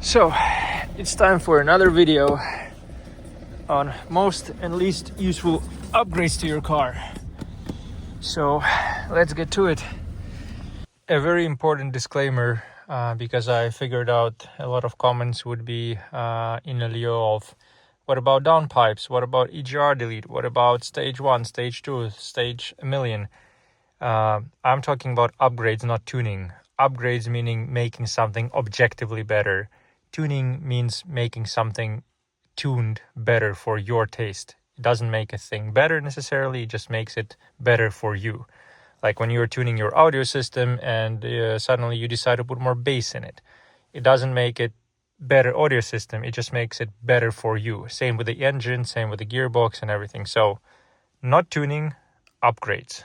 So it's time for another video on most and least useful upgrades to your car. So let's get to it. A very important disclaimer, because I figured out a lot of comments would be in a lieu of what about downpipes, what about EGR delete, what about stage 1, stage 2, stage a million. I'm talking about upgrades, not tuning. Upgrades meaning making something objectively better. Tuning means making something tuned better for your taste. It doesn't make a thing better necessarily, it just makes it better for you. Like when you're tuning your audio system and suddenly you decide to put more bass in it. It doesn't make it better audio system, it just makes it better for you. Same with the engine, same with the gearbox and everything. So not tuning, upgrades.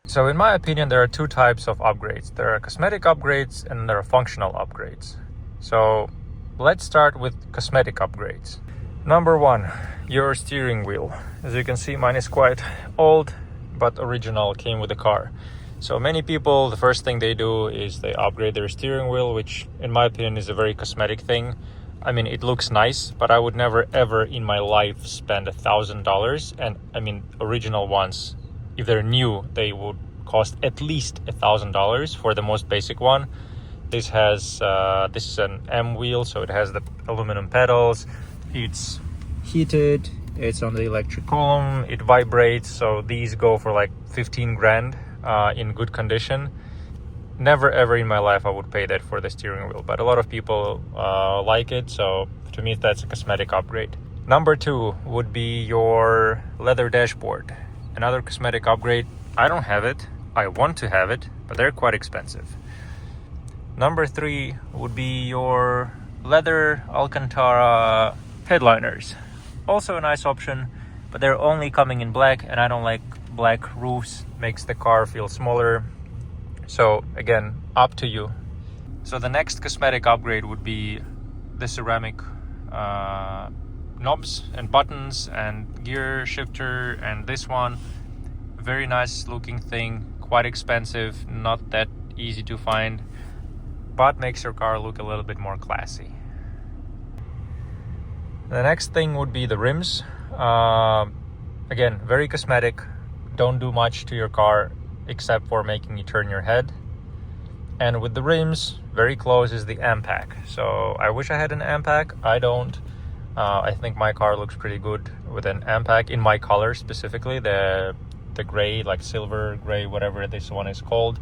So in my opinion, there are two types of upgrades. There are cosmetic upgrades and there are functional upgrades. So let's start with cosmetic upgrades. Number 1, your steering wheel. As you can see, mine is quite old, but original, came with the car. So many people, the first thing they do is they upgrade their steering wheel, which in my opinion is a very cosmetic thing. I mean, it looks nice, but I would never ever in my life spend $1,000. And I mean, original ones, if they're new, they would cost at least $1,000 for the most basic one. This is an M wheel, so it has the aluminum pedals. It's heated, it's on the electric column, it vibrates. So these go for like 15 grand in good condition. Never ever in my life I would pay that for the steering wheel, but a lot of people like it. So to me, that's a cosmetic upgrade. Number 2 would be your leather dashboard. Another cosmetic upgrade. I don't have it. I want to have it, but they're quite expensive. Number 3 would be your leather Alcantara headliners. Also a nice option, but they're only coming in black, and I don't like black roofs. Makes the car feel smaller. So again, up to you. So the next cosmetic upgrade would be the ceramic knobs and buttons and gear shifter, and this one, very nice looking thing, quite expensive, not that easy to find, but makes your car look a little bit more classy. The next thing would be the rims. Again, very cosmetic, don't do much to your car except for making you turn your head. And with the rims, very close is the AMPAC. So I wish I had an AMPAC, I don't. I think my car looks pretty good with an AMPAC in my color, specifically the gray, like silver gray, whatever this one is called,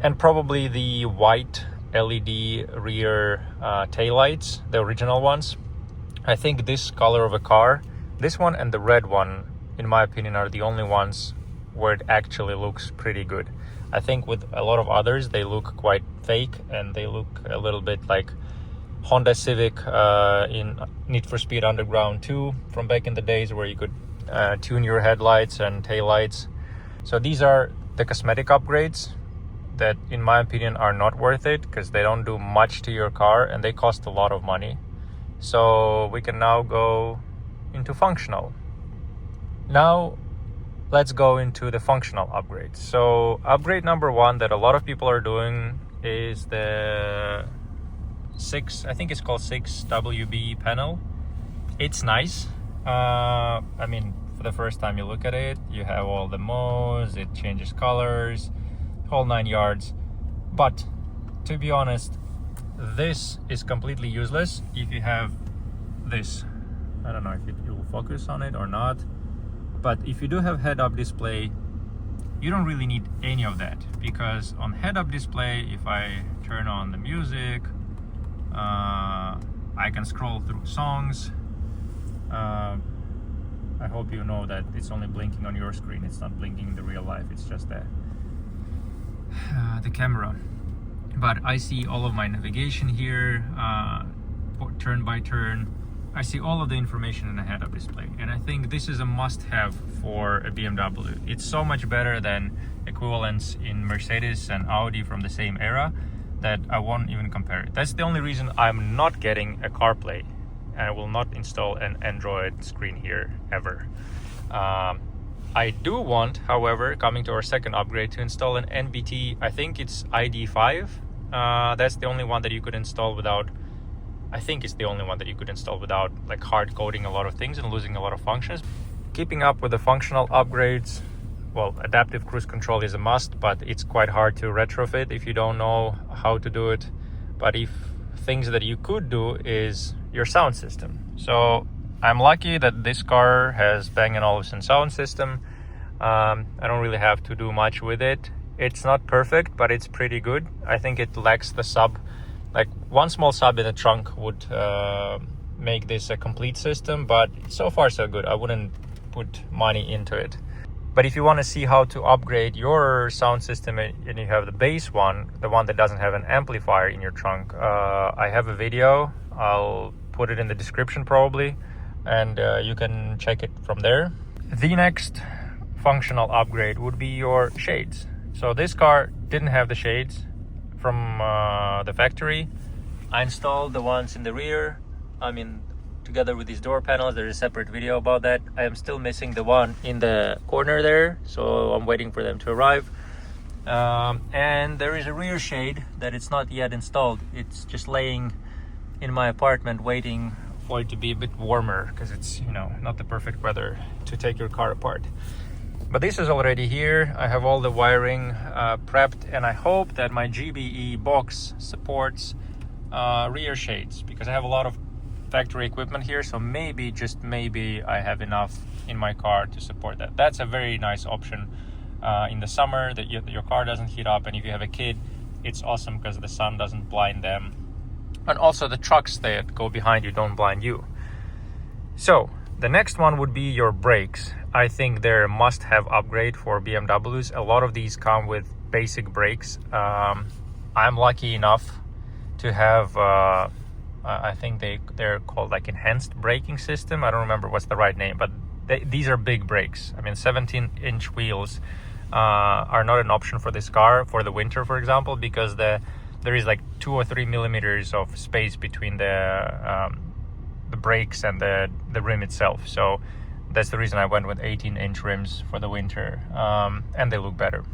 and probably the white LED rear taillights, the original ones. I think this color of a car, this one and the red one, in my opinion, are the only ones where it actually looks pretty good. I think with a lot of others, they look quite fake and they look a little bit like Honda Civic in Need for Speed Underground 2 from back in the days, where you could tune your headlights and taillights. So these are the cosmetic upgrades that in my opinion are not worth it, because they don't do much to your car and they cost a lot of money. So we can now go into functional. Now let's go into the functional upgrades. So upgrade number 1 that a lot of people are doing is the 6, I think it's called 6WB panel. It's nice. I mean, for the first time you look at it, you have all the modes, it changes colors, whole 9 yards. But to be honest, this is completely useless if you have this. I don't know if it will focus on it or not, but if you do have head-up display, you don't really need any of that, because on head-up display, if I turn on the music, I can scroll through songs. I hope you know that it's only blinking on your screen, it's not blinking in the real life, it's just the camera. But I see all of my navigation here, turn by turn. I see all of the information in a head-up display, and I think this is a must-have for a BMW. It's so much better than equivalents in Mercedes and Audi from the same era that I won't even compare it. That's the only reason I'm not getting a CarPlay, and I will not install an Android screen here ever. I do want, however, coming to our second upgrade, to install an NBT, I think it's ID5. That's the only one that you could install without I think it's the only one that you could install without like hard coding a lot of things and losing a lot of functions. Keeping up with the functional upgrades, well, adaptive cruise control is a must, but it's quite hard to retrofit if you don't know how to do it. But if things that you could do is your sound system. So I'm lucky that this car has Bang & Olufsen sound system. I don't really have to do much with it. It's not perfect, but it's pretty good. I think it lacks the sub. Like one small sub in the trunk would make this a complete system, but so far so good. I wouldn't put money into it. But if you want to see how to upgrade your sound system and you have the base one, the one that doesn't have an amplifier in your trunk, I have a video. I'll put it in the description probably, and you can check it from there. The next functional upgrade would be your shades. So this car didn't have the shades from the factory. I installed the ones in the rear. I mean, together with these door panels. There's a separate video about that. I am still missing the one in the corner there, so I'm waiting for them to arrive. And there is a rear shade that it's not yet installed. It's just laying in my apartment waiting for it to be a bit warmer, because it's, you know, not the perfect weather to take your car apart. But this is already here. I have all the wiring prepped, and I hope that my GBE box supports rear shades, because I have a lot of factory equipment here, so maybe, just maybe, I have enough in my car to support that. That's a very nice option in the summer, that your car doesn't heat up, and if you have a kid, it's awesome because the sun doesn't blind them, and also the trucks that go behind you don't blind you. So the next one would be your brakes. I think they're a must-have upgrade for BMWs. A lot of these come with basic brakes. I'm lucky enough to have I think they're called like enhanced braking system. I don't remember what's the right name, but these are big brakes. I mean, 17-inch wheels are not an option for this car for the winter, for example, because there is like 2 or 3 millimeters of space between the brakes and the rim itself. So that's the reason I went with 18-inch rims for the winter, and they look better.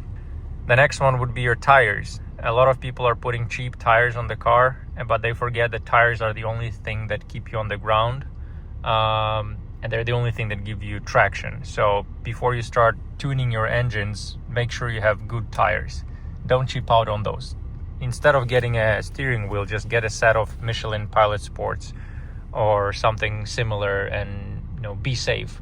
The next one would be your tires. A lot of people are putting cheap tires on the car, but they forget that tires are the only thing that keep you on the ground, and they're the only thing that give you traction. So before you start tuning your engines, make sure you have good tires. Don't cheap out on those. Instead of getting a steering wheel, just get a set of Michelin Pilot Sports or something similar, and, you know, be safe.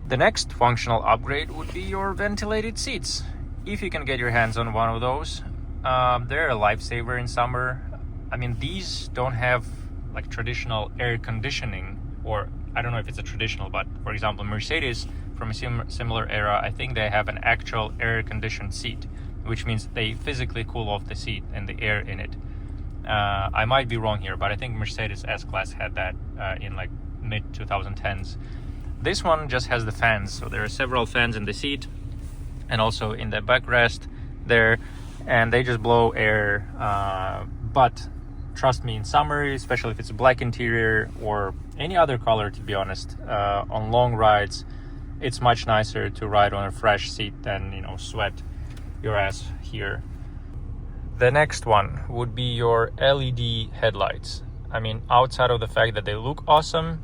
The next functional upgrade would be your ventilated seats. If you can get your hands on one of those, they're a lifesaver in summer. I mean, these don't have like traditional air conditioning, or I don't know if it's a traditional, but for example, Mercedes from a similar era, I think they have an actual air conditioned seat, which means they physically cool off the seat and the air in it. I might be wrong here, but I think Mercedes S-Class had that in like mid 2010s. This one just has the fans, so there are several fans in the seat and also in the backrest there, and they just blow air. But trust me, in summer, especially if it's a black interior or any other color, to be honest, on long rides, it's much nicer to ride on a fresh seat than, you know, sweat your ass here. The next one would be your LED headlights. I mean, outside of the fact that they look awesome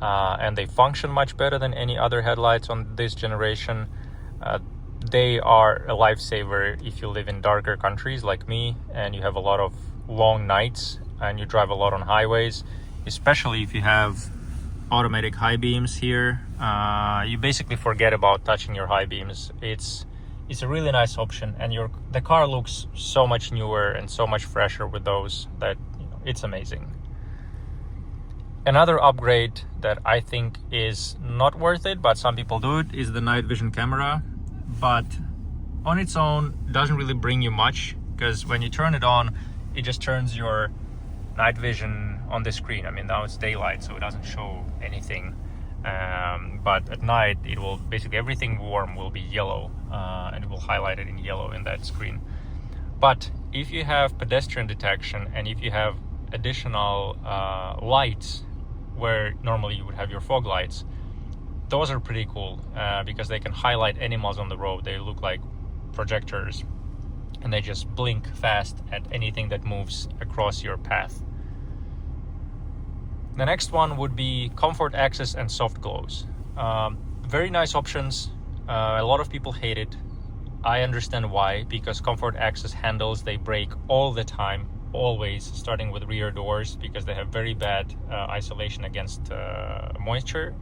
and they function much better than any other headlights on this generation, they are a lifesaver if you live in darker countries like me and you have a lot of long nights and you drive a lot on highways, especially if you have automatic high beams here. You basically forget about touching your high beams. It's a really nice option, and the car looks so much newer and so much fresher with those that, you know, it's amazing. Another upgrade that I think is not worth it, but some people do it, is the night vision camera. But on its own doesn't really bring you much, because when you turn it on, it just turns your night vision on the screen. I mean, now it's daylight, so it doesn't show anything. But at night, it will basically, everything warm will be yellow, and it will highlight it in yellow in that screen. But if you have pedestrian detection and if you have additional lights where normally you would have your fog lights, those are pretty cool because they can highlight animals on the road. They look like projectors, and they just blink fast at anything that moves across your path. The next one would be comfort access and soft close. Very nice options. A lot of people hate it. I understand why, because comfort access handles, they break all the time, always, starting with rear doors, because they have very bad isolation against moisture.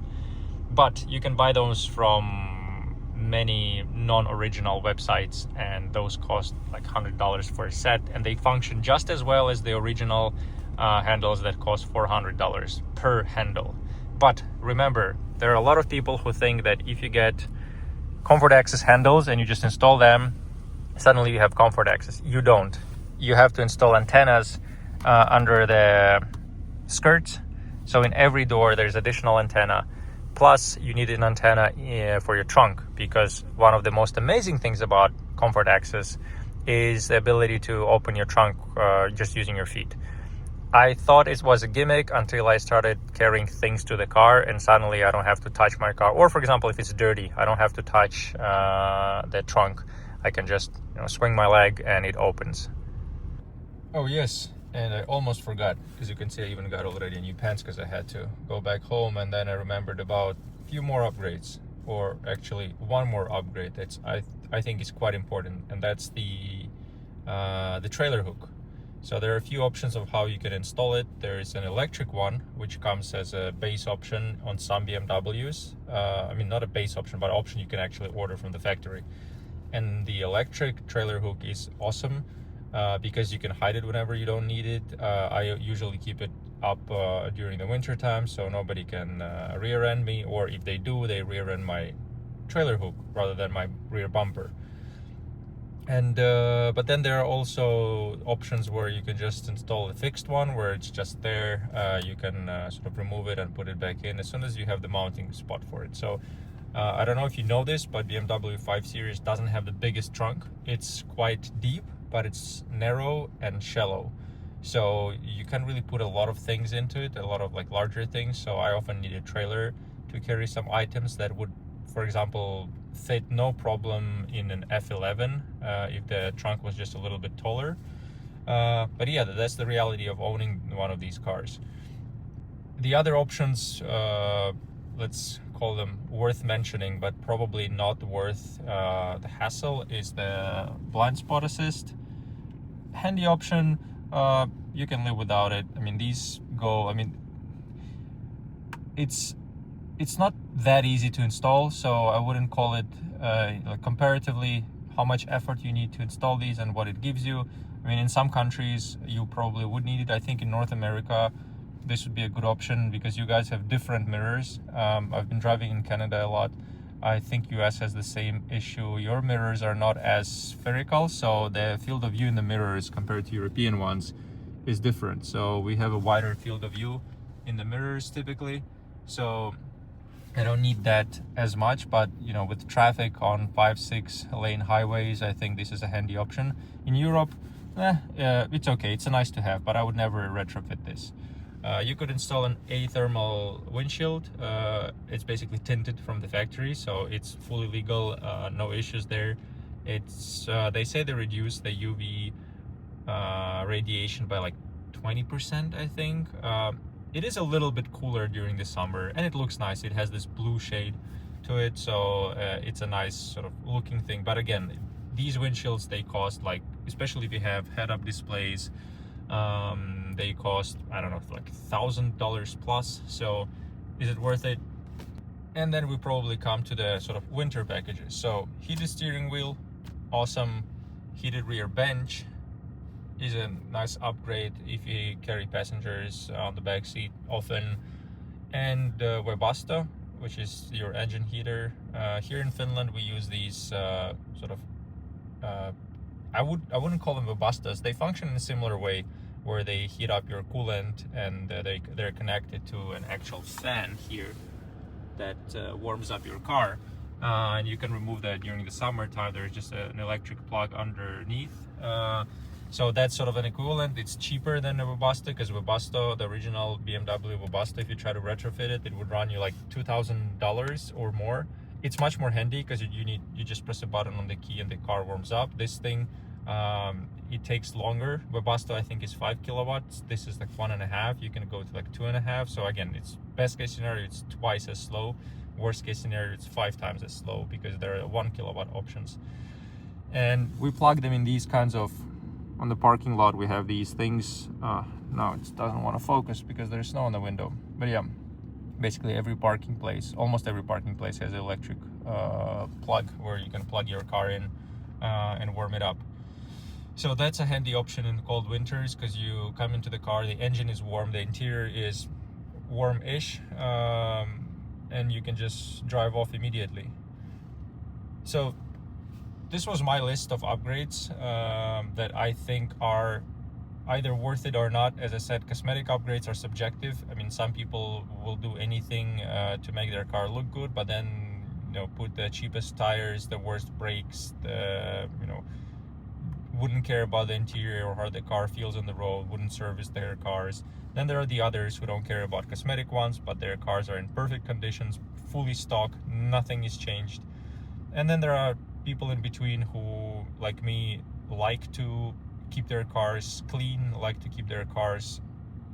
But you can buy those from many non-original websites, and those cost like $100 for a set, and they function just as well as the original handles that cost $400 per handle. But remember, there are a lot of people who think that if you get comfort access handles and you just install them, suddenly you have comfort access. You don't. You have to install antennas under the skirts. So in every door there's additional antenna. Plus you need an antenna for your trunk, because one of the most amazing things about comfort access is the ability to open your trunk just using your feet. I thought it was a gimmick until I started carrying things to the car, and suddenly I don't have to touch my car. Or for example, if it's dirty, I don't have to touch the trunk. I can just swing my leg and it opens. Oh yes, and I almost forgot, because you can see I even got already new pants because I had to go back home, and then I remembered about a few more upgrades, or actually one more upgrade that's I think is quite important, and that's the trailer hook. So there are a few options of how you can install it. There is an electric one, which comes as a base option on some BMWs. I mean, not a base option, but option you can actually order from the factory. And the electric trailer hook is awesome because you can hide it whenever you don't need it. I usually keep it up during the winter time, so nobody can rear end me, or if they do, they rear end my trailer hook rather than my rear bumper. And but then there are also options where you can just install a fixed one, where it's just there. You can sort of remove it and put it back in as soon as you have the mounting spot for it. So I don't know if you know this, but BMW F-series doesn't have the biggest trunk. It's quite deep, but it's narrow and shallow. So you can really put a lot of things into it, a lot of like larger things. So I often need a trailer to carry some items that would, for example, fit no problem in an F11 if the trunk was just a little bit taller. But yeah, that's the reality of owning one of these cars. The other options, let's call them worth mentioning, but probably not worth the hassle, is the blind spot assist. Handy option, you can live without it. I mean, these go, I mean, it's not that easy to install, so I wouldn't call it comparatively how much effort you need to install these and what it gives you. I mean, in some countries you probably would need it. I think in North America this would be a good option because you guys have different mirrors. I've been driving in Canada a lot. I think US has the same issue. Your mirrors are not as spherical, so the field of view in the mirrors compared to European ones is different. So we have a wider field of view in the mirrors typically, so I don't need that as much. But you know, with traffic on 5-6 lane highways, I think this is a handy option. In Europe, it's okay, it's a nice to have, but I would never retrofit this. You could install an athermal windshield. It's basically tinted from the factory, so it's fully legal, no issues there. It's they say they reduce the UV radiation by like 20%, I think. It is a little bit cooler during the summer, and it looks nice. It has this blue shade to it, so it's a nice sort of looking thing. But again, these windshields, they cost, like, especially if you have head-up displays, they cost, I don't know, like $1,000 plus. So is it worth it? And then we probably come to the sort of winter packages. So heated steering wheel, awesome. Heated rear bench is a nice upgrade if you carry passengers on the back seat often. And Webasto, which is your engine heater. Here in Finland we use these sort of I wouldn't call them Webastas. They function in a similar way, where they heat up your coolant, and they're connected to an actual fan here that warms up your car, and you can remove that during the summertime. There's just an electric plug underneath, so that's sort of an equivalent. It's cheaper than a Webasto, because Webasto, the original BMW Webasto, if you try to retrofit it, it would run you like $2,000 or more. It's much more handy because you just press a button on the key and the car warms up. This thing, it takes longer. Webasto I think is 5 kilowatts. This is like 1.5. You can go to like 2.5. So again, it's best case scenario, it's twice as slow. Worst case scenario, it's 5 times as slow, because there are 1 kilowatt options. And we plug them in these kinds of, on the parking lot we have these things. No, it doesn't want to focus because there's snow on the window. But yeah, basically every parking place, almost every parking place, has an electric plug where you can plug your car in and warm it up. So that's a handy option in the cold winters, because you come into the car, the engine is warm, the interior is warm-ish, and you can just drive off immediately. So this was my list of upgrades that I think are either worth it or not. As I said, cosmetic upgrades are subjective. I mean, some people will do anything to make their car look good, but then, you know, put the cheapest tires, the worst brakes, the, you know, wouldn't care about the interior or how the car feels on the road, wouldn't service their cars. Then there are the others who don't care about cosmetic ones, but their cars are in perfect conditions, fully stock, nothing is changed. And then there are people in between who, like me, like to keep their cars clean, like to keep their cars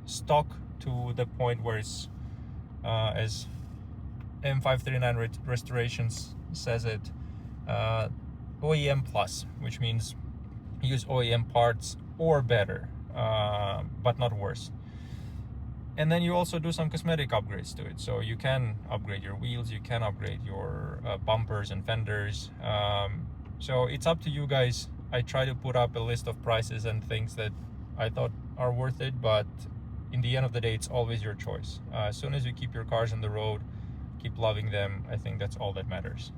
stock to the point where it's, as M539 Restorations says it, OEM plus, which means use OEM parts or better, but not worse. And then you also do some cosmetic upgrades to it. So you can upgrade your wheels, you can upgrade your bumpers and fenders. So it's up to you guys. I try to put up a list of prices and things that I thought are worth it, but in the end of the day, it's always your choice. As soon as you keep your cars on the road, keep loving them, I think that's all that matters.